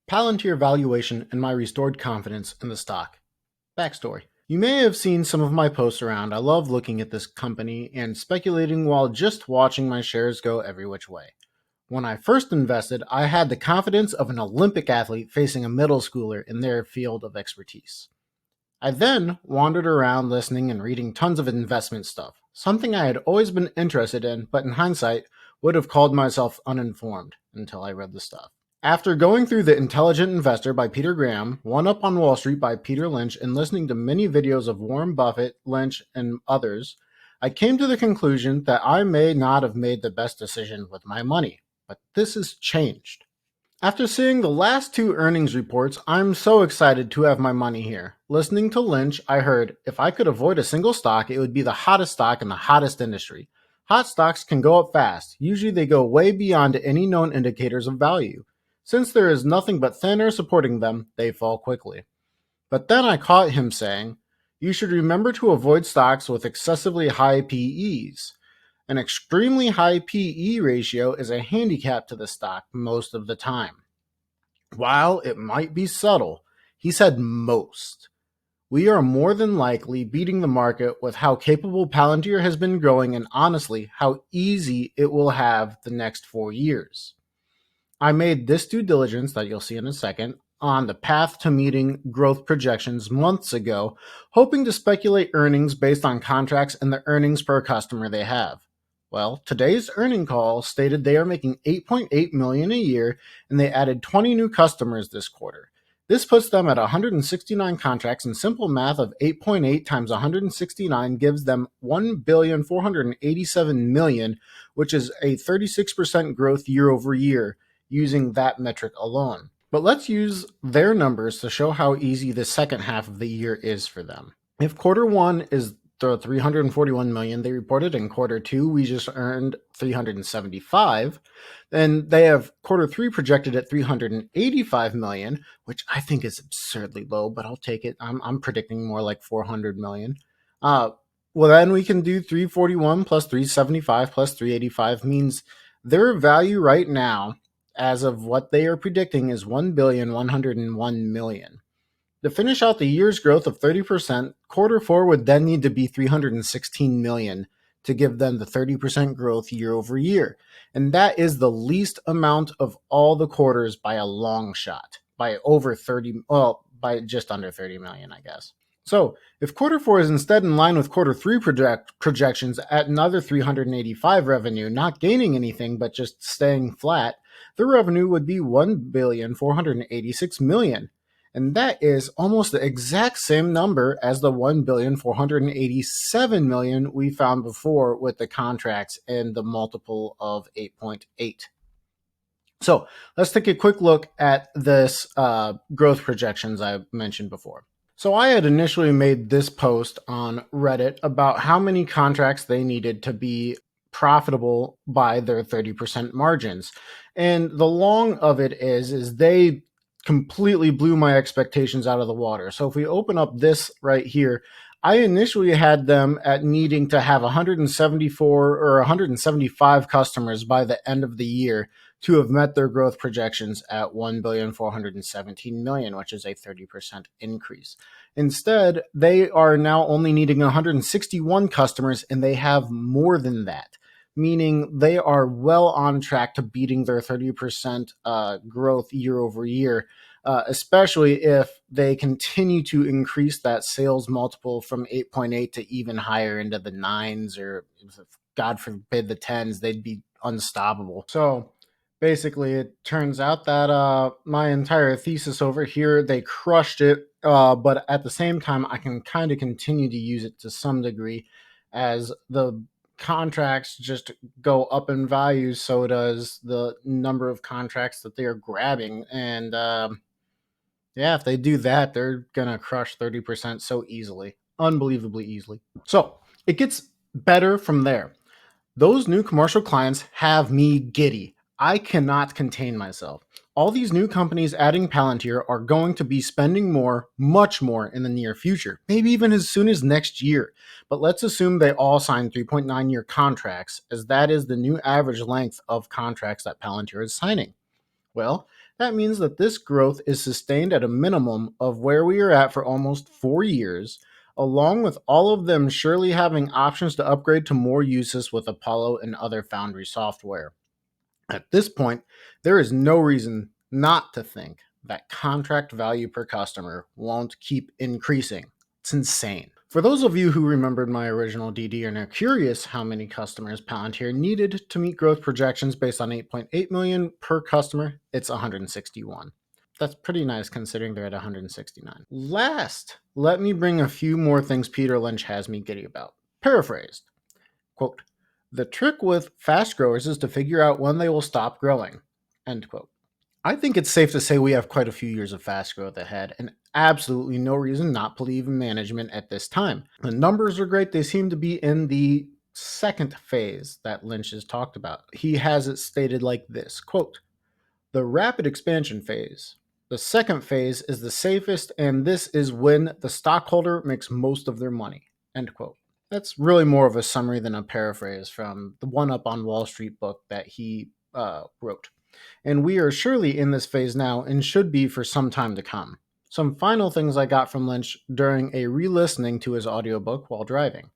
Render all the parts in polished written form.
Palantir valuation and my restored confidence in the stock. Backstory. You may have seen some of my posts around. I love looking at this company and speculating while just watching my shares go every which way. When I first invested, I had the confidence of an Olympic athlete facing a middle schooler in their field of expertise. I then wandered around listening and reading tons of investment stuff, something I had always been interested in, but in hindsight would have called myself uninformed until I read the stuff. After going through The Intelligent Investor by Peter Graham, One Up on Wall Street by Peter Lynch, and listening to many videos of Warren Buffett, Lynch, and others, I came to the conclusion that I may not have made the best decision with my money, but this has changed. After seeing the last two earnings reports, I'm so excited to have my money here. Listening to Lynch, I heard if I could avoid a single stock, it would be the hottest stock in the hottest industry. Hot stocks can go up fast. Usually they go way beyond any known indicators of value. Since there is nothing but thin air supporting them, they fall quickly. But then I caught him saying, you should remember to avoid stocks with excessively high PEs. An extremely high PE ratio is a handicap to the stock most of the time. While it might be subtle, he said most. We are more than likely beating the market with how capable Palantir has been growing and honestly how easy it will have the next 4 years. I made this due diligence that you'll see in a second on the path to meeting growth projections months ago, hoping to speculate earnings based on contracts and the earnings per customer they have. Well, today's earning call stated they are making $8.8 million a year and they added 20 new customers this quarter. This puts them at 169 contracts, and simple math of 8.8 times 169 gives them $1,487,000,000, which is a 36% growth year over year using that metric alone. But let's use their numbers to show how easy the second half of the year is for them. If quarter one is the 341 million they reported, in quarter two we just earned 375, then they have quarter three projected at 385 million, which I think is absurdly low, but I'll take it. I'm predicting more like 400 million. Well, then we can do 341 plus 375 plus 385 means their value right now, as of what they are predicting, is $1,101,000,000. To finish out the year's growth of 30%, quarter four would then need to be 316 million to give them the 30% growth year over year. And that is the least amount of all the quarters by a long shot, by just under 30 million, I guess. So if quarter four is instead in line with quarter three projections at another 385 revenue, not gaining anything, but just staying flat, the revenue would be 1,486,000,000. And that is almost the exact same number as the 1,487,000,000 we found before with the contracts and the multiple of 8.8. So let's take a quick look at this growth projections I mentioned before. So I had initially made this post on Reddit about how many contracts they needed to be profitable by their 30% margins. And the long of it is they completely blew my expectations out of the water. So if we open up this right here, I initially had them at needing to have 174 or 175 customers by the end of the year to have met their growth projections at 1,417,000,000, which is a 30% increase. Instead, they are now only needing 161 customers, and they have more than that, meaning they are well on track to beating their 30% growth year over year, especially if they continue to increase that sales multiple from 8.8 to even higher into the 9s, or God forbid the 10s. They'd be unstoppable. So basically, it turns out that my entire thesis over here, they crushed it, but at the same time, I can kind of continue to use it to some degree as the contracts just go up in value, so does the number of contracts that they are grabbing. And yeah, if they do that, they're going to crush 30% so easily, unbelievably easily. So it gets better from there. Those new commercial clients have me giddy. I cannot contain myself. All these new companies adding Palantir are going to be spending more, much more in the near future, maybe even as soon as next year. But let's assume they all sign 3.9-year contracts, as that is the new average length of contracts that Palantir is signing. Well, That means that this growth is sustained at a minimum of where we are at for almost 4 years, along with all of them surely having options to upgrade to more uses with Apollo and other Foundry software. At this point, there is no reason not to think that contract value per customer won't keep increasing. It's insane. For those of you who remembered my original DD and are curious how many customers Palantir needed to meet growth projections based on 8.8 million per customer, it's 161. That's pretty nice considering they're at 169. Last, let me bring a few more things Peter Lynch has me giddy about. Paraphrased. Quote, the trick with fast growers is to figure out when they will stop growing. End quote. I think it's safe to say we have quite a few years of fast growth ahead and absolutely no reason not to believe in management at this time. The numbers are great. They seem to be in the second phase that Lynch has talked about. He has it stated like this, quote, the rapid expansion phase. The second phase is the safest, and this is when the stockholder makes most of their money. End quote. That's really more of a summary than a paraphrase from the One Up on Wall Street book that he wrote. And we are surely in this phase now and should be for some time to come. Some final things I got from Lynch during a re-listening to his audiobook while driving.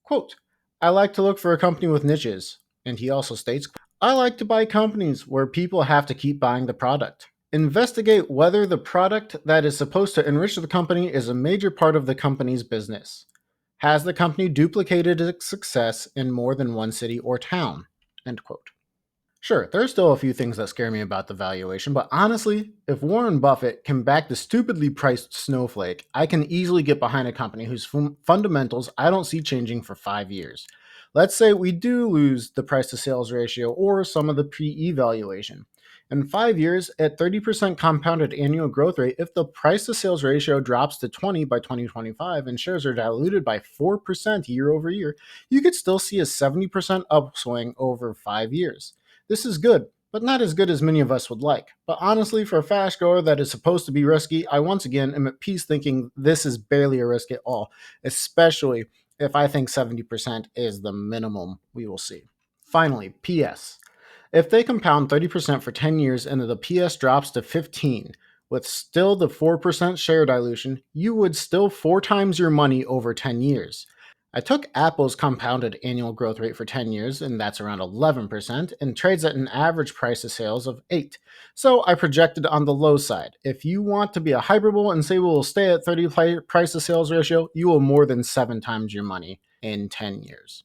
Quote, I like to look for a company with niches. And he also states, I like to buy companies where people have to keep buying the product. Investigate whether the product that is supposed to enrich the company is a major part of the company's business. Has the company duplicated its success in more than one city or town? End quote. Sure, there's still a few things that scare me about the valuation, but honestly, if Warren Buffett can back the stupidly priced snowflake, I can easily get behind a company whose fundamentals I don't see changing for 5 years. Let's say we do lose the price to sales ratio or some of the PE valuation. In 5 years, at 30% compounded annual growth rate, if the price to sales ratio drops to 20 by 2025 and shares are diluted by 4% year over year, you could still see a 70% upswing over 5 years. This is good, but not as good as many of us would like. But honestly, for a fast grower that is supposed to be risky, I once again am at peace thinking this is barely a risk at all, especially if I think 70% is the minimum we will see. Finally, PS. If they compound 30% for 10 years and the PS drops to 15, with still the 4% share dilution, you would still 4 times your money over 10 years. I took Apple's compounded annual growth rate for 10 years, and that's around 11%, and trades at an average price of sales of 8. So I projected on the low side. If you want to be a hyperbole and say we will stay at 30 price to sales ratio, you will more than 7 times your money in 10 years.